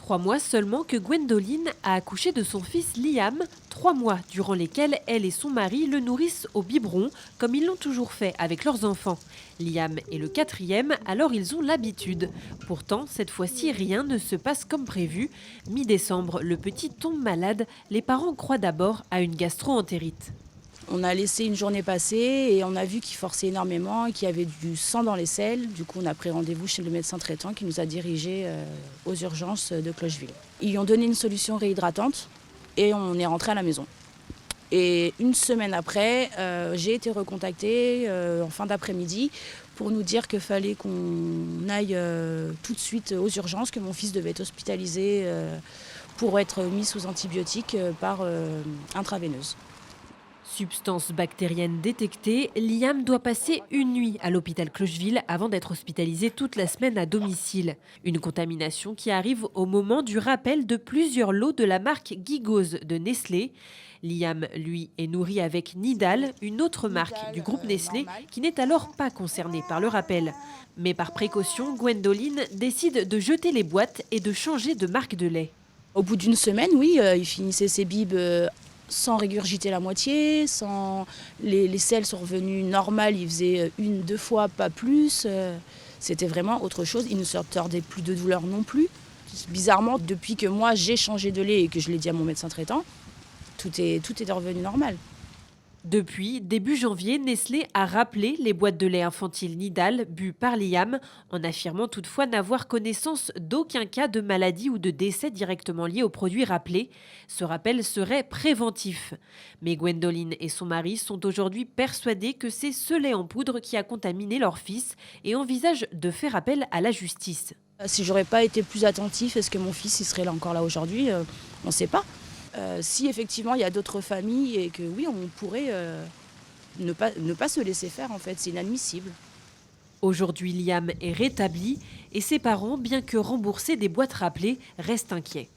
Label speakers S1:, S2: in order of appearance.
S1: 3 mois seulement que Gwendoline a accouché de son fils Liam, 3 mois durant lesquels elle et son mari le nourrissent au biberon, comme ils l'ont toujours fait avec leurs enfants. Liam est le 4e, alors ils ont l'habitude. Pourtant, cette fois-ci, rien ne se passe comme prévu. Mi-décembre, le petit tombe malade. Les parents croient d'abord à une gastro-entérite.
S2: On a laissé une journée passer et on a vu qu'il forçait énormément et qu'il y avait du sang dans les selles. Du coup, on a pris rendez-vous chez le médecin traitant qui nous a dirigés aux urgences de Clocheville. Ils lui ont donné une solution réhydratante et on est rentré à la maison. Et une semaine après, j'ai été recontactée en fin d'après-midi pour nous dire qu'il fallait qu'on aille tout de suite aux urgences, que mon fils devait être hospitalisé pour être mis sous antibiotiques par intraveineuse.
S1: Substance bactérienne détectée, Liam doit passer une nuit à l'hôpital Clocheville avant d'être hospitalisé toute la semaine à domicile. Une contamination qui arrive au moment du rappel de plusieurs lots de la marque Gigose de Nestlé. Liam, lui, est nourri avec Nidal, une autre marque du groupe Nestlé qui n'est alors pas concernée par le rappel. Mais par précaution, Gwendoline décide de jeter les boîtes et de changer de marque de lait.
S2: Au bout d'une semaine, oui, il finissait ses bibes sans régurgiter la moitié, les selles sont revenues normales, il faisait 1, 2 fois, pas plus. C'était vraiment autre chose, il ne se tordait plus de douleur non plus. Bizarrement, depuis que moi j'ai changé de lait et que je l'ai dit à mon médecin traitant, tout est revenu normal.
S1: Depuis début janvier, Nestlé a rappelé les boîtes de lait infantile Nidal bues par Liam, en affirmant toutefois n'avoir connaissance d'aucun cas de maladie ou de décès directement liés aux produits rappelés. Ce rappel serait préventif. Mais Gwendoline et son mari sont aujourd'hui persuadés que c'est ce lait en poudre qui a contaminé leur fils et envisagent de faire appel à la justice.
S2: Si j'aurais pas été plus attentif, est-ce que mon fils il serait là encore là aujourd'hui? On ne sait pas. Si effectivement il y a d'autres familles et que oui, on pourrait ne pas se laisser faire en fait, c'est inadmissible.
S1: Aujourd'hui, Liam est rétabli et ses parents, bien que remboursés des boîtes rappelées, restent inquiets.